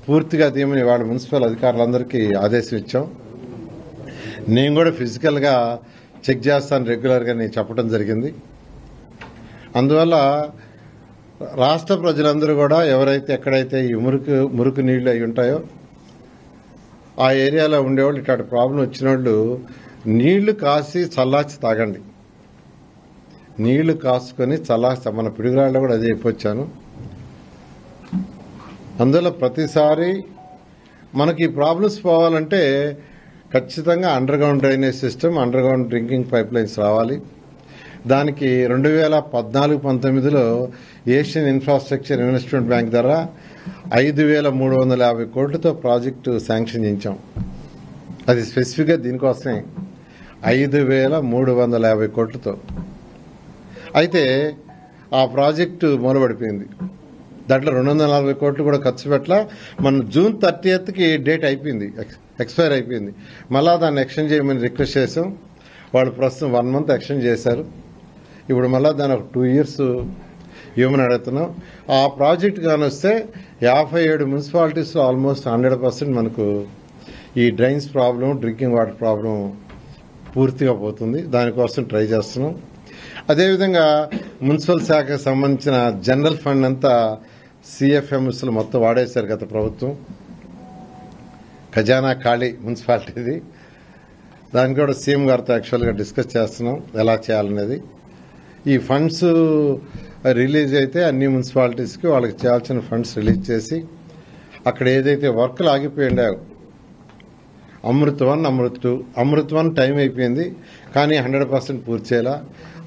పూర్తిగా తీయమని వాళ్ళ మున్సిపల్ అధికారులందరికీ ఆదేశం ఇచ్చాం. నేను కూడా ఫిజికల్గా చెక్ చేస్తాను రెగ్యులర్గా నేను చెప్పడం జరిగింది. అందువల్ల రాష్ట్ర ప్రజలందరూ కూడా ఎవరైతే ఎక్కడైతే ఈ మురికి నీళ్లు అయి ఉంటాయో ఆ ఏరియాలో ఉండేవాళ్ళు ఇట్లాంటి ప్రాబ్లం వచ్చిన వాళ్ళు నీళ్లు కాసి చల్లార్చి తాగండి. నీళ్లు కాసుకొని చల్లార్చి మన పిడుగురాళ్ళలో కూడా అదే చెప్పొచ్చాను. అందువల్ల ప్రతిసారి మనకి ఈ ప్రాబ్లమ్స్ పోవాలంటే ఖచ్చితంగా under ground drainage system, under ground drinking pipe lines రావాలి. దానికి 2014-19లో ఏషియన్ ఇన్ఫ్రాస్ట్రక్చర్ ఇన్వెస్ట్మెంట్ బ్యాంక్ ద్వారా 5,350 కోట్లతో ప్రాజెక్టు శాంక్షన్ చేయించాం. అది స్పెసిఫిక్గా దీనికోసమే 5,350 కోట్లతో. అయితే ఆ ప్రాజెక్టు మూలబడిపోయింది. దాంట్లో 240 కోట్లు కూడా ఖర్చు పెట్టలా. మన June 30కి డేట్ అయిపోయింది, ఎక్స్పైర్ అయిపోయింది. మళ్ళా దాన్ని ఎక్స్టెండ్ చేయమని రిక్వెస్ట్ చేసాం. వాళ్ళు ప్రస్తుతం 1 మంత్ ఎక్స్టెండ్ చేశారు. ఇప్పుడు మళ్ళీ దాని ఒక 2 years ఇవ్వమని అడుగుతున్నాం. ఆ ప్రాజెక్ట్ కానీ వస్తే 57 మున్సిపాలిటీస్లో ఆల్మోస్ట్ 100% మనకు ఈ drains problem, drinking water problem పూర్తిగా పోతుంది. దానికోసం ట్రై చేస్తున్నాం. అదేవిధంగా మున్సిపల్ శాఖకు సంబంధించిన జనరల్ ఫండ్ అంతా CFMSలు మొత్తం వాడేశారు గత ప్రభుత్వం. ఖజానా ఖాళీ మున్సిపాలిటీది. దానికి కూడా సీఎం గారితో యాక్చువల్గా డిస్కస్ చేస్తున్నాం ఎలా చేయాలనేది. ఈ ఫండ్స్ రిలీజ్ అయితే అన్ని మున్సిపాలిటీస్కి వాళ్ళకి చేయాల్సిన ఫండ్స్ రిలీజ్ చేసి అక్కడ ఏదైతే వర్క్లు ఆగిపోయి ఉండాయో అమృత్ 1, అమృత్ 1 టైం అయిపోయింది కానీ 100% పూర్తి చేయాల.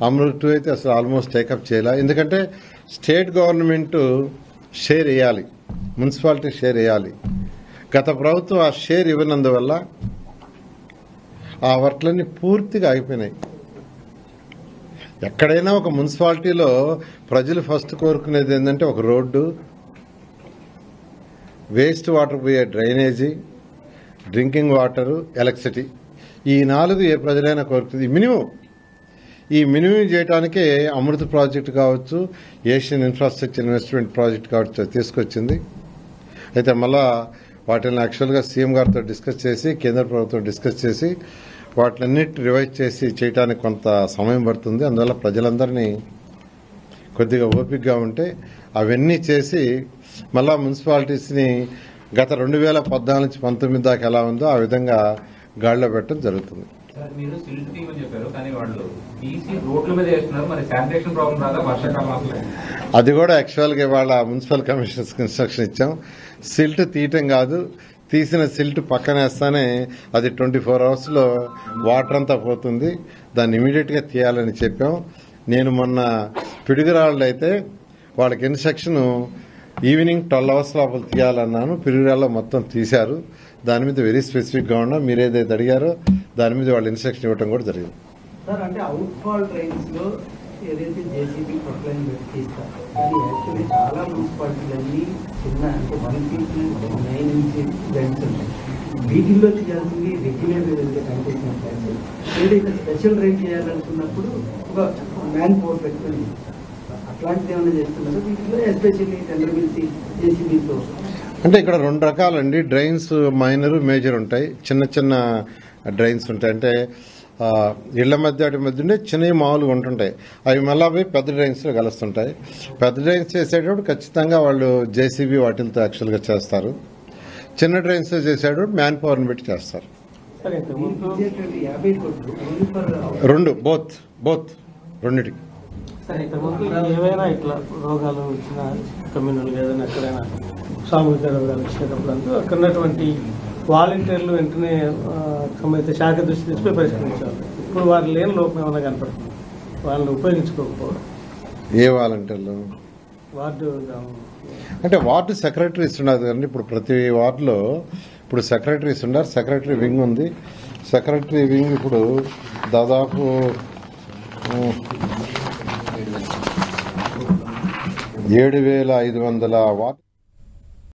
అమృత్ 2 అయితే అసలు ఆల్మోస్ట్ టేకప్ చేయాల. ఎందుకంటే స్టేట్ గవర్నమెంట్ షేర్ వేయాలి, మున్సిపాలిటీ షేర్ వేయాలి. గత ప్రభుత్వం ఆ షేర్ ఇవ్వనందువల్ల ఆ వర్క్లన్నీ పూర్తిగా ఆగిపోయినాయి. ఎక్కడైనా ఒక మున్సిపాలిటీలో ప్రజలు ఫస్ట్ కోరుకునేది ఏంటంటే ఒక రోడ్డు, వేస్ట్ వాటర్ పోయే డ్రైనేజీ, డ్రింకింగ్ వాటరు, ఎలక్ట్రిసిటీ. ఈ 4 ఏ ప్రజలైనా కోరుతుంది. ఈ మినిమం చేయడానికే అమృత్ ప్రాజెక్టు కావచ్చు, ఏషియన్ ఇన్ఫ్రాస్ట్రక్చర్ ఇన్వెస్ట్మెంట్ ప్రాజెక్ట్ కావచ్చు తీసుకొచ్చింది. అయితే మళ్ళా వాటిని యాక్చువల్గా సీఎం గారితో డిస్కస్ చేసి, కేంద్ర ప్రభుత్వం డిస్కస్ చేసి వాటిలన్నిటి రివైజ్ చేసి చేయడానికి కొంత సమయం పడుతుంది. అందువల్ల ప్రజలందరినీ కొద్దిగా ఓపికగా ఉంటే అవన్నీ చేసి మళ్ళా మున్సిపాలిటీస్ని గత 2014-19 దాకా ఎలా ఉందో ఆ విధంగా గాడిలో పెట్టడం జరుగుతుంది. అది కూడా యాక్చువల్గా ఇవాళ మున్సిపల్ కమిషనర్స్కి ఇన్స్ట్రక్షన్ ఇచ్చాం. సిల్ట్ తీయటం కాదు, తీసిన సిల్ట్ పక్కనేస్తానే అది 24 hours వాటర్ అంతా పోతుంది. దాన్ని ఇమీడియట్గా తీయాలని చెప్పాం. నేను మొన్న పిడుగురాళ్ళు అయితే వాళ్ళకి ఇన్స్ట్రక్షన్ ఈవినింగ్ 12 hours లోపల తీయాలన్నాను. పిడుగురాళ్ళలో మొత్తం తీశారు. దాని మీద వెరీ స్పెసిఫిక్గా ఉన్నాం. మీరు ఏదైతే అడిగారో దాని మీద వాళ్ళు ఇన్స్ట్రక్షన్ ఇవ్వడం కూడా జరిగింది. సార్, అంటే అవుట్ ఫాల్ ట్రైన్స్ లో ఏదైతే జేసీబీ ప్రొక్లైన్ పెట్టి తీస్తారు, అది యాక్చువల్లీ చాలా మున్సిపాలిటీలన్నీ చిన్న అంటే 1 feet నుంచి 9 inch ట్రైన్స్ ఉంటాయి. వీటిల్లో చేయాల్సింది రెగ్యులర్ ఏదైతే కనిపిస్తున్న ట్రైన్స్ ఏదైతే స్పెషల్ రైడ్ చేయాలనుకున్నప్పుడు ఒక మ్యాన్ పవర్ పెట్టుకుని అట్లాంటిది ఏమైనా చేస్తున్నారు వీటిలో, ఎస్పెషల్లీ టెండర్ పిలిచి జేసీబీతో? అంటే ఇక్కడ 2 రకాలండి. డ్రైన్స్ మైనర్, మేజర్ ఉంటాయి. చిన్న చిన్న డ్రైన్స్ ఉంటాయి. అంటే ఇళ్ల మధ్య వాటి మధ్య ఉండే చిన్నవి మామూలుగా ఉంటుంటాయి. అవి మళ్ళా పోయి పెద్ద డ్రైన్స్లో కలుస్తుంటాయి. పెద్ద డ్రైన్స్ చేసేటప్పుడు ఖచ్చితంగా వాళ్ళు జేసీబీ వాటిలతో యాక్చువల్గా చేస్తారు. చిన్న డ్రైన్స్ చేసేటప్పుడు మ్యాన్ పవర్ని పెట్టి చేస్తారు. బోత్ రెండింటికి. ఏవైనా ఇట్లా రోగాలు వచ్చిన కమ్యూనల్గా ఏదైనా ఎక్కడైనా సామూహిక రోగాలు వచ్చినప్పుడు అక్కడ ఉన్నటువంటి వాలంటీర్లు వెంటనే సంబంధిత శాఖ దృష్టి తీసుకుని పరిష్కరించాలి. ఇప్పుడు వారు లేని లోపం ఏమైనా కనపడుతుంది, వాళ్ళని ఉపయోగించుకోకపోవడం. ఏ వాలంటీర్లు? వార్డు అంటే వార్డు సెక్రటరీస్ ఉన్నారు కదండి. ఇప్పుడు ప్రతి వార్డులో ఇప్పుడు సెక్రటరీస్ ఉన్నారు. సెక్రటరీ వింగ్ ఉంది. సెక్రటరీ వింగ్ ఇప్పుడు దాదాపు 7,500 వార్డు